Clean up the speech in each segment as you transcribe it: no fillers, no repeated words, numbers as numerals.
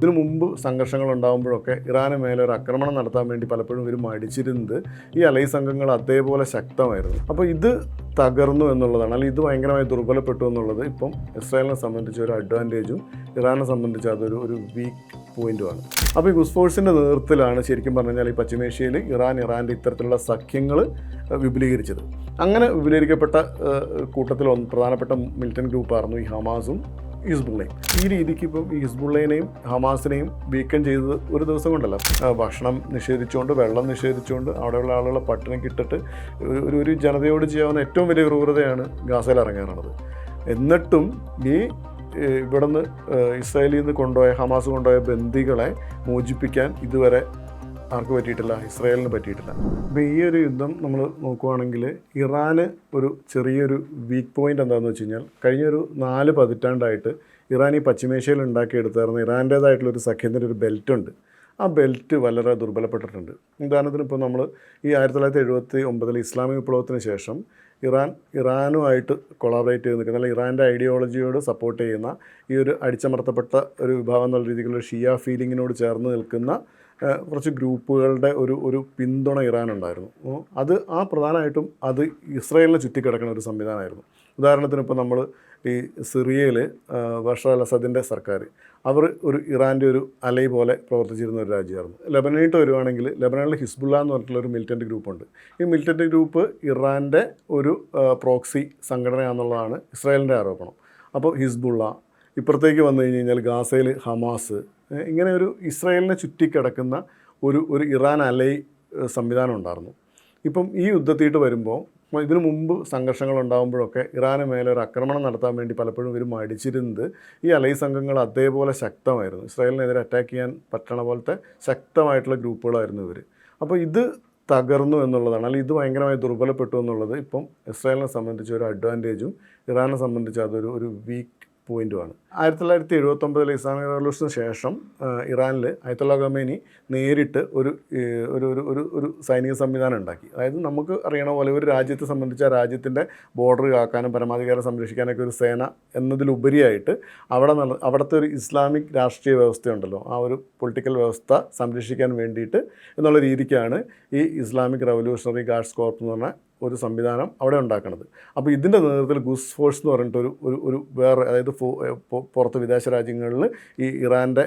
ഇതിനു മുമ്പ് സംഘർഷങ്ങൾ ഉണ്ടാകുമ്പോഴൊക്കെ ഇറാന് മേലെ ഒരു ആക്രമണം നടത്താൻ വേണ്ടി പലപ്പോഴും ഇവർ മടിച്ചിരുന്നത് ഈ അലൈ സംഘങ്ങൾ അതേപോലെ ശക്തമായിരുന്നു. അപ്പോൾ ഇത് തകർന്നു എന്നുള്ളതാണ്, അല്ലെങ്കിൽ ഇത് ഭയങ്കരമായി ദുർബലപ്പെട്ടു എന്നുള്ളത് ഇപ്പം ഇസ്രായേലിനെ സംബന്ധിച്ച് ഒരു അഡ്വാൻറ്റേജും ഇറാനെ സംബന്ധിച്ച് അതൊരു വീക്ക് പോയിൻറ്റുമാണ്. അപ്പോൾ ഈ ഖുദ്സ് ഫോഴ്സിൻ്റെ നേതൃത്വത്തിലാണ് ശരിക്കും പറഞ്ഞു കഴിഞ്ഞാൽ ഈ പശ്ചിമേഷ്യയിൽ ഇറാൻ്റെ ഇത്തരത്തിലുള്ള സഖ്യങ്ങൾ വിപുലീകരിച്ചത്. അങ്ങനെ വിപുലീകരിക്കപ്പെട്ട കൂട്ടത്തിൽ പ്രധാനപ്പെട്ട മിലിറ്റന്റ് ഗ്രൂപ്പായിരുന്നു ഈ ഹമാസും ഹിസ്ബുള്ളയും. ഈ രീതിക്ക് ഇപ്പം ഈ ഹിസ്ബുള്ളേനെയും ഹമാസിനെയും വീക്കം ചെയ്തത് ഒരു ദിവസം കൊണ്ടല്ല. ഭക്ഷണം നിഷേധിച്ചുകൊണ്ട്, വെള്ളം നിഷേധിച്ചുകൊണ്ട്, അവിടെയുള്ള ആളുകളെ പട്ടിണിക്കിട്ടിട്ട് ഒരു ജനതയോട് ചെയ്യാവുന്ന ഏറ്റവും വലിയ ക്രൂരതയാണ് ഗാസയിൽ ഇറങ്ങാറുള്ളത്. എന്നിട്ടും ഈ ഇവിടുന്ന് ഇസ്രായേലിൽ നിന്ന് ഹമാസ് കൊണ്ടുപോയ ബന്ദികളെ മോചിപ്പിക്കാൻ ഇതുവരെ ആർക്ക് പറ്റിയിട്ടില്ല, ഇസ്രായേലിന് പറ്റിയിട്ടില്ല. അപ്പോൾ ഈ ഒരു യുദ്ധം നമ്മൾ നോക്കുകയാണെങ്കിൽ ഇറാന് ഒരു ചെറിയൊരു വീക്ക് പോയിൻ്റ് എന്താണെന്ന് വെച്ച് കഴിഞ്ഞാൽ, കഴിഞ്ഞൊരു 4 പതിറ്റാണ്ടായിട്ട് ഇറാൻ ഈ പശ്ചിമേഷ്യയിൽ ഉണ്ടാക്കിയെടുത്തായിരുന്നു ഇറാൻ്റേതായിട്ടുള്ളൊരു സഖ്യത്തിൻ്റെ ഒരു ബെൽറ്റുണ്ട്. ആ ബെൽറ്റ് വളരെ ദുർബലപ്പെട്ടിട്ടുണ്ട്. ഉദാഹരണത്തിന് ഇപ്പോൾ നമ്മൾ ഈ 1979 ഇസ്ലാമിക് വിപ്ലവത്തിന് ശേഷം ഇറാനുമായിട്ട് കൊളാബറേറ്റ് ചെയ്ത് നിൽക്കുന്ന, അല്ലെങ്കിൽ ഇറാൻ്റെ ഐഡിയോളജിയോട് സപ്പോർട്ട് ചെയ്യുന്ന ഈ ഒരു അടിച്ചമർത്തപ്പെട്ട ഒരു വിഭാഗം എന്നുള്ള രീതിയിലുള്ള ഷിയ ഫീലിങ്ങിനോട് ചേർന്ന് നിൽക്കുന്ന കുറച്ച് ഗ്രൂപ്പുകളുടെ ഒരു പിന്തുണ ഇറാനുണ്ടായിരുന്നു. പ്രധാനമായിട്ടും അത് ഇസ്രായേലിനെ ചുറ്റിക്കിടക്കുന്ന ഒരു സംവിധാനമായിരുന്നു. ഉദാഹരണത്തിന് ഇപ്പോൾ നമ്മൾ ഈ സിറിയയിൽ ബഷർ അൽ അസദിൻ്റെ സർക്കാർ, അവർ ഒരു ഇറാൻ്റെ ഒരു അലൈ പോലെ പ്രവർത്തിച്ചിരുന്ന ഒരു രാജ്യമായിരുന്നു. ലെബനനിട്ട് വരുവാണെങ്കിൽ ലെബനനിൽ ഹിസ്ബുള്ള എന്ന് പറഞ്ഞിട്ടുള്ളൊരു മിലിറ്റൻറ്റ് ഗ്രൂപ്പുണ്ട്. ഈ മിലിറ്റൻറ്റ് ഗ്രൂപ്പ് ഇറാൻ്റെ ഒരു പ്രോക്സി സംഘടനയാണെന്നുള്ളതാണ് ഇസ്രായേലിൻ്റെ ആരോപണം. അപ്പോൾ ഹിസ്ബുള്ള, ഇപ്പുറത്തേക്ക് വന്നു കഴിഞ്ഞാൽ ഗാസയിൽ ഹമാസ്, ഇങ്ങനെ ഒരു ഇസ്രായേലിനെ ചുറ്റിക്കിടക്കുന്ന ഒരു ഇറാൻ അലൈ സംവിധാനം ഉണ്ടായിരുന്നു. ഇപ്പം ഈ യുദ്ധത്തിയിട്ട് വരുമ്പോൾ, ഇതിനു മുമ്പ് സംഘർഷങ്ങൾ ഉണ്ടാകുമ്പോഴൊക്കെ ഇറാന് മേലെ ഒരു ആക്രമണം നടത്താൻ വേണ്ടി പലപ്പോഴും ഇവർ മടിച്ചിരുന്നത് ഈ അലൈ സംഘങ്ങൾ അതേപോലെ ശക്തമായിരുന്നു. ഇസ്രായേലിനെതിരെ അറ്റാക്ക് ചെയ്യാൻ പറ്റണ പോലത്തെ ശക്തമായിട്ടുള്ള ഗ്രൂപ്പുകളായിരുന്നു ഇവർ. അപ്പോൾ ഇത് തകർന്നു എന്നുള്ളതാണ്, അല്ലെങ്കിൽ ഇത് ഭയങ്കരമായി ദുർബലപ്പെട്ടു എന്നുള്ളത് ഇപ്പം ഇസ്രായേലിനെ സംബന്ധിച്ച് ഒരു അഡ്വാൻറ്റേജും ഇറാനെ സംബന്ധിച്ച് അതൊരു വീക്ക് പോയിൻറ്റുമാണ്. 1979 ഇസ്ലാമിക് റവല്യൂഷന് ശേഷം ഇറാനിൽ അയത്തുള്ള ഖമേനി നേരിട്ട് ഒരു സൈനിക സംവിധാനം ഉണ്ടാക്കി. അതായത് നമുക്ക് അറിയണ പോലെ ഒരു രാജ്യത്തെ സംബന്ധിച്ച് ആ രാജ്യത്തിൻ്റെ ബോർഡർ കാക്കാനും പരമാധികാരം സംരക്ഷിക്കാനൊക്കെ ഒരു സേന എന്നതിലുപരിയായിട്ട് അവിടുത്തെ ഒരു ഇസ്ലാമിക് രാഷ്ട്രീയ വ്യവസ്ഥയുണ്ടല്ലോ, ആ ഒരു പൊളിറ്റിക്കൽ വ്യവസ്ഥ സംരക്ഷിക്കാൻ വേണ്ടിയിട്ട് എന്നുള്ള രീതിക്കാണ് ഈ ഇസ്ലാമിക് റവല്യൂഷണറി ഗാർഡ്സ് കോർപ്പ് എന്ന് പറഞ്ഞ ഒരു സംവിധാനം അവിടെ ഉണ്ടാക്കുന്നത്. അപ്പോൾ ഇതിൻ്റെ നേതൃത്വത്തിൽ ഖുദ്സ് ഫോഴ്സ് എന്ന് പറഞ്ഞിട്ട് ഒരു വേറെ, അതായത് പുറത്ത് വിദേശ രാജ്യങ്ങളിൽ ഈ ഇറാൻ്റെ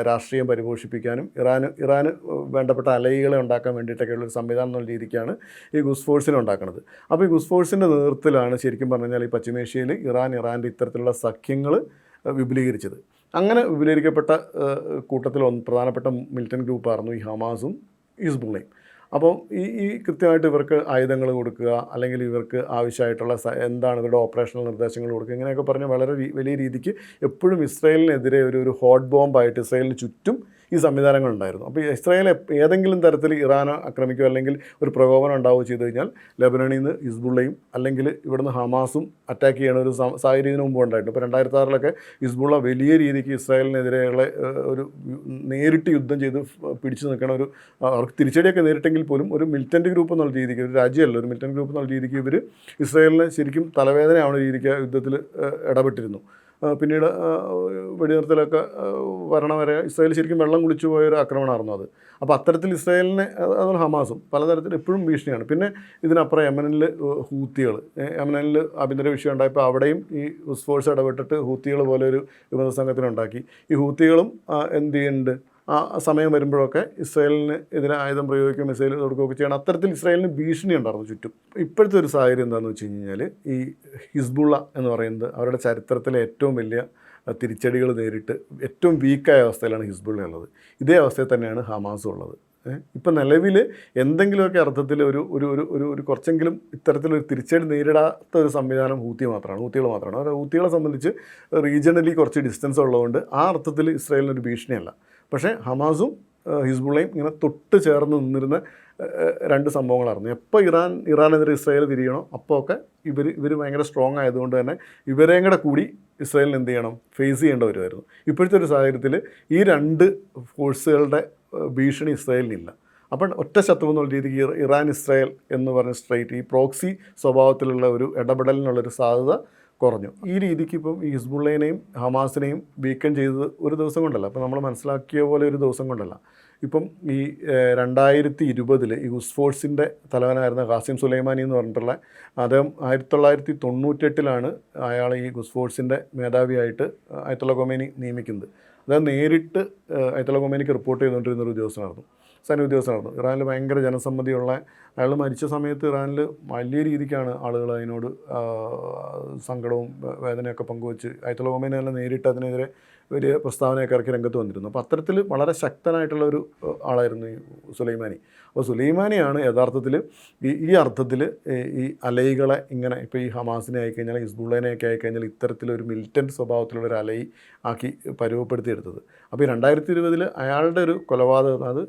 രാഷ്ട്രീയം പരിപോഷിപ്പിക്കാനും ഇറാന് വേണ്ടപ്പെട്ട അലൈകളെ ഉണ്ടാക്കാൻ വേണ്ടിയിട്ടൊക്കെയുള്ള ഒരു സംവിധാനം എന്നുള്ള രീതിക്കാണ് ഈ ഖുദ്സ് ഫോഴ്സിനെ ഉണ്ടാക്കുന്നത്. അപ്പോൾ ഈ ഖുദ്സ് ഫോഴ്സിൻ്റെ നേതൃത്വത്തിലാണ് ശരിക്കും പറഞ്ഞു കഴിഞ്ഞാൽ ഈ പശ്ചിമേഷ്യയിൽ ഇറാൻ്റെ ഇത്തരത്തിലുള്ള സഖ്യങ്ങൾ വിപുലീകരിച്ചത്. അങ്ങനെ വിപുലീകരിക്കപ്പെട്ട കൂട്ടത്തിൽ പ്രധാനപ്പെട്ട മിലിറ്റന്റ് ഗ്രൂപ്പായിരുന്നു ഈ ഹമാസും ഹിസ്ബുള്ളയും. അപ്പോൾ ഈ കൃത്യമായിട്ട് ഇവർക്ക് ആയുധങ്ങൾ കൊടുക്കുക, അല്ലെങ്കിൽ ഇവർക്ക് ആവശ്യമായിട്ടുള്ള എന്താണ് ഇവരുടെ ഓപ്പറേഷണൽ നിർദ്ദേശങ്ങൾ കൊടുക്കുക, ഇങ്ങനെയൊക്കെ പറഞ്ഞ് വളരെ വലിയ രീതിക്ക് എപ്പോഴും ഇസ്രായേലിനെതിരെ ഒരു ഹോട്ട് ബോംബായിട്ട് ഇസ്രായേലിന് ചുറ്റും ഈ സംവിധാനങ്ങളുണ്ടായിരുന്നു. അപ്പോൾ ഇസ്രായേൽ ഏതെങ്കിലും തരത്തിൽ ഇറാനെ ആക്രമിക്കുകയോ അല്ലെങ്കിൽ ഒരു പ്രകോപനം ഉണ്ടാവുകയോ ചെയ്തു കഴിഞ്ഞാൽ ലെബനനിൽ നിന്ന് ഹിസ്ബുള്ളയും അല്ലെങ്കിൽ ഇവിടുന്ന് ഹമാസും അറ്റാക്ക് ചെയ്യണ ഒരു സാഹചര്യം ഇതിനു മുമ്പ് ഉണ്ടായിരുന്നു. ഇപ്പോൾ 2006 ഹിസ്ബുള്ള വലിയ രീതിക്ക് ഇസ്രായേലിനെതിരെയുള്ള ഒരു നേരിട്ട് യുദ്ധം ചെയ്ത് പിടിച്ചു നിൽക്കണ അവർക്ക് തിരിച്ചടിയൊക്കെ നേരിട്ടെങ്കിൽ പോലും ഒരു മിലിറ്റൻറ്റ് ഗ്രൂപ്പ് എന്നുള്ള രീതിക്ക്, ഒരു രാജ്യമല്ല, ഒരു മിലിറ്റൻറ്റ് ഗ്രൂപ്പ് എന്നുള്ള രീതിക്ക് ഇവർ ഇസ്രായേലിനെ ശരിക്കും തലവേദനയാവുന്ന രീതിക്ക് യുദ്ധത്തിൽ ഇടപെട്ടിരുന്നു. പിന്നീട് വെടിനിർത്തലൊക്കെ വരണ വരെ ഇസ്രായേൽ ശരിക്കും വെള്ളം കുടിച്ചു പോയൊരു ആക്രമണമായിരുന്നു അത്. അപ്പോൾ അത്തരത്തിൽ ഇസ്രായേലിനെ, അതുപോലെ ഹമാസും പലതരത്തിൽ എപ്പോഴും ഭീഷണിയാണ്. പിന്നെ ഇതിനപ്പുറം യമനിൽ ഹൂത്തികൾ, യമനിൽ ആഭ്യന്തര വിഷയം ഉണ്ടായപ്പോൾ അവിടെയും ഈ ഖുദ്സ് ഫോഴ്സ് ഇടപെട്ടിട്ട് ഹൂത്തികൾ പോലെ ഒരു വിമത സംഘത്തിനുണ്ടാക്കി. ഈ ഹൂത്തികളും എന്ത് ചെയ്യുന്നുണ്ട്, ആ സമയം വരുമ്പോഴൊക്കെ ഇസ്രായേലിന് എതിരെ ആയുധം പ്രയോഗിക്കുകയും മിസൈൽ കൊടുക്കുകയൊക്കെ ചെയ്യണം. അത്തരത്തിൽ ഇസ്രായേലിന് ഭീഷണി ഉണ്ടായിരുന്നു ചുറ്റും. ഇപ്പോഴത്തെ ഒരു സാഹചര്യം എന്താണെന്ന് വെച്ച് കഴിഞ്ഞാൽ, ഈ ഹിസ്ബുള്ള എന്ന് പറയുന്നത് അവരുടെ ചരിത്രത്തിലെ ഏറ്റവും വലിയ തിരിച്ചടികൾ നേരിട്ട് ഏറ്റവും വീക്കായ അവസ്ഥയിലാണ് ഹിസ്ബുള്ള ഉള്ളത്. ഇതേ അവസ്ഥയിൽ തന്നെയാണ് ഹമാസും ഉള്ളത്. ഇപ്പം നിലവിൽ എന്തെങ്കിലുമൊക്കെ അർത്ഥത്തിൽ ഒരു കുറച്ചെങ്കിലും ഇത്തരത്തിലൊരു തിരിച്ചടി നേരിടാത്ത ഒരു സംവിധാനം ഹൂത്തികൾ മാത്രമാണ്. അവർ ഹൂത്തികളെ സംബന്ധിച്ച് റീജിയണലി കുറച്ച് ഡിസ്റ്റൻസ് ഉള്ളതുകൊണ്ട് ആ അർത്ഥത്തിൽ ഇസ്രായേലിനൊരു ഭീഷണിയല്ല. പക്ഷേ ഹമാസും ഹിസ്ബുള്ളയും ഇങ്ങനെ തൊട്ട് ചേർന്ന് നിന്നിരുന്ന രണ്ട് സംഭവങ്ങളായിരുന്നു. എപ്പോൾ ഇറാനെതിരെ ഇസ്രായേൽ തിരിയണോ അപ്പോൾ ഒക്കെ ഇവർ ഭയങ്കര സ്ട്രോങ് ആയതുകൊണ്ട് തന്നെ ഇവരെയും കൂടെ കൂടി ഇസ്രായേലിന് എന്ത് ചെയ്യണം, ഫേസ് ചെയ്യേണ്ടി വരുമായിരുന്നു. ഇപ്പോഴത്തെ ഒരു സാഹചര്യത്തിൽ ഈ രണ്ട് ഫോഴ്സുകളുടെ ഭീഷണി ഇസ്രായേലിനില്ല. അപ്പം ഒറ്റ ശത്രു എന്നുള്ള രീതിക്ക് ഇറാൻ ഇസ്രായേൽ എന്ന് പറഞ്ഞ സ്ട്രൈറ്റ് ഈ പ്രോക്സി സ്വഭാവത്തിലുള്ള ഒരു ഇടപെടലിനുള്ളൊരു സാധ്യത കുറഞ്ഞു. ഈ രീതിക്ക് ഇപ്പം ഈ ഹിസ്ബുള്ളേനെയും ഹമാസിനെയും വീക്കൻ ചെയ്തത് ഒരു ദിവസം കൊണ്ടല്ല, അപ്പോൾ നമ്മൾ മനസ്സിലാക്കിയ പോലെ ഒരു ദിവസം കൊണ്ടല്ല. ഇപ്പം ഈ 2020 ഈ ഗുസ്ഫോഴ്സിൻ്റെ തലവനായിരുന്ന ഖാസിം സുലൈമാനി എന്ന് പറഞ്ഞിട്ടുള്ള അദ്ദേഹം 1998 അയാൾ ഈ ഗുസ്ഫോഴ്സിൻ്റെ മേധാവിയായിട്ട് അയത്തുള്ള ഖൊമേനി നിയമിക്കുന്നത്. അദ്ദേഹം നേരിട്ട് അയത്തുള്ള ഖൊമേനിക്ക് റിപ്പോർട്ട് ചെയ്തുകൊണ്ടിരുന്നൊരു ഉദ്യോഗസ്ഥനായിരുന്നു, സൈനിക ഉദ്യോഗസ്ഥനായിരുന്നു. ഇറാനിൽ ഭയങ്കര ജനസമ്മതിയുള്ള അയാൾ മരിച്ച സമയത്ത് ഇറാനിൽ വലിയ രീതിക്കാണ് ആളുകൾ അതിനോട് സങ്കടവും വേദനയൊക്കെ പങ്കുവച്ച് അയത്തുള്ള ഖൊമേനി തന്നെ നേരിട്ട് അതിനെതിരെ വലിയ പ്രസ്താവനയൊക്കെ ഇറക്കി രംഗത്ത് വന്നിരുന്നു. അപ്പോൾ അത്തരത്തിൽ വളരെ ശക്തനായിട്ടുള്ള ഒരു ആളായിരുന്നു ഈ സുലൈമാനി. അപ്പോൾ സുലൈമാനിയാണ് യഥാർത്ഥത്തിൽ ഈ അർത്ഥത്തിൽ ഈ അലൈകളെ ഇങ്ങനെ ഇപ്പോൾ ഈ ഹമാസിനെ ആയിക്കഴിഞ്ഞാൽ ഹിസ്ബുള്ളേനെയൊക്കെ ആയിക്കഴിഞ്ഞാൽ ഇത്തരത്തിലൊരു മിലിറ്റൻറ്റ് സ്വഭാവത്തിലുള്ള ഒരു അലൈ ആക്കി പരുവപ്പെടുത്തിയെടുത്തത്. അപ്പോൾ ഈ 2020 അയാളുടെ ഒരു കൊലപാതകം, അത്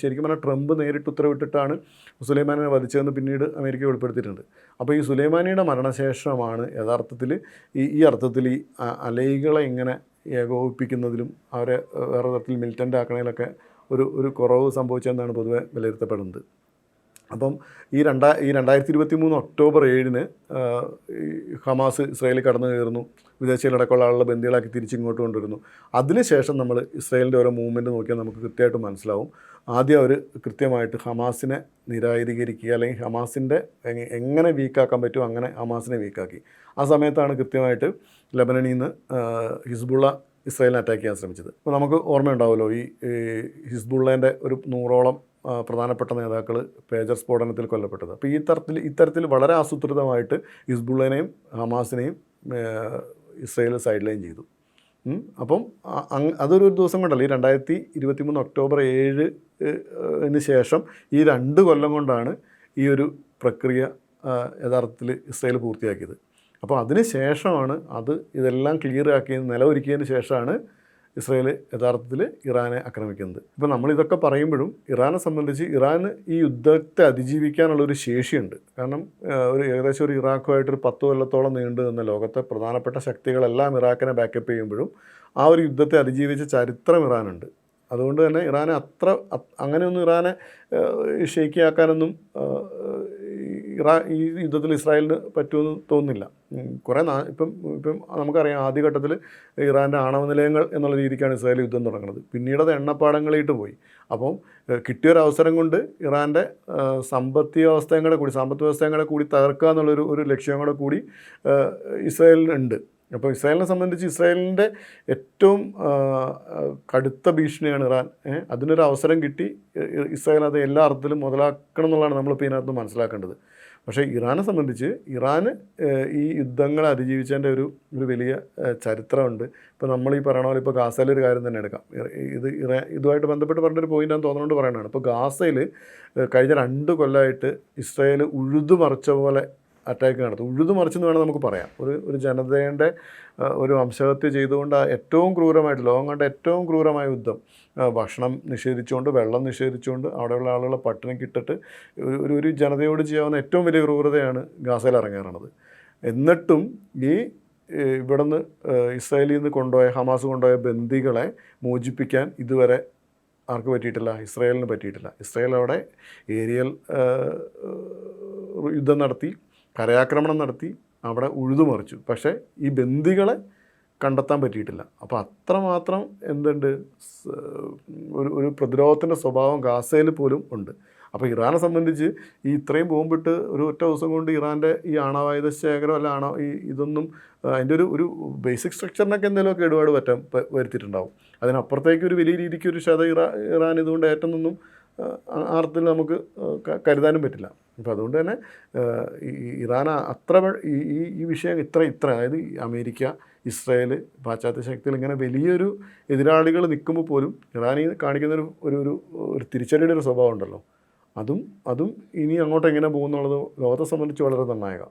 ശരിക്കും പറഞ്ഞാൽ ട്രംപ് നേരിട്ട് ഉത്തരവിട്ടിട്ടാണ് സുലൈമാനിനെ വധിച്ചതെന്ന് പിന്നീട് അമേരിക്ക വെളിപ്പെടുത്തിയിട്ടുണ്ട്. അപ്പോൾ ഈ സുലൈമാനിയുടെ മരണശേഷമാണ് യഥാർത്ഥത്തിൽ ഈ അർത്ഥത്തിൽ ഈ അലൈകളെ ഇങ്ങനെ ഏകോപിപ്പിക്കുന്നതിലും അവരെ വേറെ തരത്തിൽ മിലിറ്റൻ്റ് ആക്കണതിലൊക്കെ ഒരു കുറവ് സംഭവിച്ചതെന്നാണ് പൊതുവെ വിലയിരുത്തപ്പെടുന്നത്. അപ്പം ഈ 2023 ഒക്ടോബർ 7 ഹമാസ് ഇസ്രായേലിൽ കടന്നു കയറുന്നു, വിദേശികളടക്കമുള്ള ആളുകളെ ബന്ദികളാക്കി തിരിച്ചിങ്ങോട്ട് കൊണ്ടുവരുന്നു. അതിനുശേഷം നമ്മൾ ഇസ്രായേലിൻ്റെ ഓരോ മൂവ്മെൻറ്റ് നോക്കിയാൽ നമുക്ക് കൃത്യമായിട്ട് മനസ്സിലാവും. ആദ്യം അവർ കൃത്യമായിട്ട് ഹമാസിനെ നിരായുധീകരിക്കുക, അല്ലെങ്കിൽ ഹമാസിൻ്റെ എങ്ങനെ വീക്കാക്കാൻ പറ്റുമോ അങ്ങനെ ഹമാസിനെ വീക്കാക്കി. ആ സമയത്താണ് കൃത്യമായിട്ട് ലെബനനിൽ നിന്ന് ഹിസ്ബുള്ള ഇസ്രായേലിനെ അറ്റാക്ക് ചെയ്യാൻ ശ്രമിച്ചത്. അപ്പോൾ നമുക്ക് ഓർമ്മയുണ്ടാവുമല്ലോ, ഈ ഹിസ്ബുള്ളേൻ്റെ ഒരു 100ഓളം പ്രധാനപ്പെട്ട നേതാക്കൾ പേജർ സ്ഫോടനത്തിൽ കൊല്ലപ്പെട്ടത്. അപ്പോൾ ഇത്തരത്തിൽ വളരെ ആസൂത്രിതമായിട്ട് ഹിസ്ബുള്ളേനെയും ഹമാസിനെയും ഇസ്രായേൽ സൈഡ് ലൈൻ ചെയ്തു. അപ്പം അതൊരു ദിവസം കൊണ്ടല്ല, ഈ 2023 ഒക്ടോബർ 7 ശേഷം ഈ 2 കൊല്ലം കൊണ്ടാണ് ഈ ഒരു പ്രക്രിയ യഥാർത്ഥത്തിൽ ഇസ്രായേൽ പൂർത്തിയാക്കിയത്. അപ്പോൾ അതിന് ശേഷമാണ് ഇതെല്ലാം ക്ലിയർ ആക്കിയതിന് നിലവൊരുക്കിയതിന് ശേഷമാണ് ഇസ്രായേൽ യഥാർത്ഥത്തിൽ ഇറാനെ ആക്രമിക്കുന്നത്. ഇപ്പോൾ നമ്മളിതൊക്കെ പറയുമ്പോഴും ഇറാനെ സംബന്ധിച്ച് ഇറാന് ഈ യുദ്ധത്തെ അതിജീവിക്കാനുള്ളൊരു ശേഷിയുണ്ട്. കാരണം ഏകദേശം ഒരു ഇറാഖുമായിട്ടൊരു 10 കൊല്ലത്തോളം നീണ്ടു നിന്ന ലോകത്തെ പ്രധാനപ്പെട്ട ശക്തികളെല്ലാം ഇറാഖിനെ ബാക്കപ്പ് ചെയ്യുമ്പോഴും ആ ഒരു യുദ്ധത്തെ അതിജീവിച്ച ചരിത്രം ഇറാനുണ്ട്. അതുകൊണ്ട് തന്നെ ഇറാനെ അങ്ങനെയൊന്നും ഇറാനെ ഷെയ്ക്കിയാക്കാനൊന്നും ഈ യുദ്ധത്തിൽ ഇസ്രായേലിന് പറ്റുമെന്ന് തോന്നുന്നില്ല. ഇപ്പം നമുക്കറിയാം, ആദ്യഘട്ടത്തിൽ ഇറാൻ്റെ ആണവ നിലയങ്ങൾ എന്നുള്ള രീതിക്കാണ് ഇസ്രായേൽ യുദ്ധം തുടങ്ങുന്നത്. പിന്നീട് അത് എണ്ണപ്പാടങ്ങളിട്ട് പോയി. അപ്പം കിട്ടിയൊരവസരം കൊണ്ട് ഇറാൻ്റെ സാമ്പത്തിക വ്യവസ്ഥയും കൂടി തകർക്കുക എന്നുള്ളൊരു ലക്ഷ്യം കൂടി ഇസ്രായേലിനുണ്ട്. അപ്പോൾ ഇസ്രായേലിനെ സംബന്ധിച്ച് ഇസ്രായേലിൻ്റെ ഏറ്റവും കടുത്ത ഭീഷണിയാണ് ഇറാൻ. അതിനൊരു അവസരം കിട്ടി, ഇസ്രായേൽ അത് എല്ലാ അർത്ഥത്തിലും മുതലാക്കണം എന്നുള്ളതാണ് നമ്മളിപ്പോൾ ഇതിനകത്ത് മനസ്സിലാക്കേണ്ടത്. പക്ഷേ ഇറാനെ സംബന്ധിച്ച് ഇറാന് ഈ യുദ്ധങ്ങളെ അതിജീവിച്ചതിൻ്റെ ഒരു വലിയ ചരിത്രമുണ്ട്. ഇപ്പോൾ നമ്മൾ ഈ പറയണ പോലെ ഇപ്പോൾ ഗാസയിലൊരു കാര്യം തന്നെ എടുക്കാം. ഇതുമായിട്ട് ബന്ധപ്പെട്ട് പറഞ്ഞൊരു പോയിൻ്റാന്ന് തോന്നുന്നുകൊണ്ട് പറയണതാണ്. ഇപ്പോൾ ഗാസയിൽ കഴിഞ്ഞ 2 കൊല്ലമായിട്ട് ഇസ്രായേൽ ഉഴുതുമറിച്ച പോലെ അറ്റാക്ക് നടത്തും. ഉഴുതുമറിച്ചെന്ന് വേണം നമുക്ക് പറയാം. ഒരു ജനതയുടെ ഒരു വംശഹത്യ ചെയ്തുകൊണ്ട് ഏറ്റവും ക്രൂരമായിട്ട്, ലോകം കണ്ട ഏറ്റവും ക്രൂരമായ യുദ്ധം, ഭക്ഷണം നിഷേധിച്ചുകൊണ്ട്, വെള്ളം നിഷേധിച്ചുകൊണ്ട്, അവിടെയുള്ള ആളുകളെ പട്ടിണിക്കിട്ടിട്ട് ഒരു ജനതയോട് ചെയ്യാവുന്ന ഏറ്റവും വലിയ ക്രൂരതയാണ് ഗാസയിൽ ഇറങ്ങാറുള്ളത്. എന്നിട്ടും ഇവിടുന്ന് ഇസ്രായേലിൽ നിന്ന് ഹമാസ് കൊണ്ടുപോയ ബന്ദികളെ മോചിപ്പിക്കാൻ ഇതുവരെ ആർക്ക് പറ്റിയിട്ടില്ല? ഇസ്രായേലിന് പറ്റിയിട്ടില്ല. ഇസ്രായേൽ അവിടെ ഏരിയൽ യുദ്ധം നടത്തി, കരയാക്രമണം നടത്തി, അവിടെ ഉഴുതുമറിച്ചു. പക്ഷേ ഈ ബന്ദികളെ കണ്ടെത്താൻ പറ്റിയിട്ടില്ല. അപ്പോൾ അത്രമാത്രം ഒരു പ്രതിരോധത്തിൻ്റെ സ്വഭാവം ഗാസയിൽ പോലും ഉണ്ട്. അപ്പോൾ ഇറാനെ സംബന്ധിച്ച് ഇത്രയും ബോംബിട്ട് ഒരു ഒറ്റ ദിവസം കൊണ്ട് ഇറാൻ്റെ ഈ ആണവായുധ ശേഖരം അല്ല ഇതൊന്നും അതിൻ്റെ ഒരു ബേസിക് സ്ട്രക്ചറിനൊക്കെ എന്തെങ്കിലുമൊക്കെ കേടുപാട് വരുത്തിയിട്ടുണ്ടാവും. അതിനപ്പുറത്തേക്ക് ഒരു വലിയ രീതിക്ക് ഒരു ഇറാൻ ഇതുകൊണ്ട് ഏറ്റൊന്നും അർത്ഥത്തിൽ നമുക്ക് കരുതാനും പറ്റില്ല. അപ്പോൾ അതുകൊണ്ട് തന്നെ ഇറാൻ ഈ വിഷയം ഇത്ര അതായത് അമേരിക്ക, ഇസ്രായേൽ, പാശ്ചാത്യ ശക്തികൾ ഇങ്ങനെ വലിയൊരു എതിരാളികൾ നിൽക്കുമ്പോൾ പോലും ഇറാൻ കാണിക്കുന്ന ഒരു തിരിച്ചടിയുടെ ഒരു സ്വഭാവം ഉണ്ടല്ലോ, അതും ഇനി അങ്ങോട്ട് എങ്ങനെ പോകുന്നുള്ളത് ലോകത്തെ സംബന്ധിച്ച് വളരെ നിർണായകം.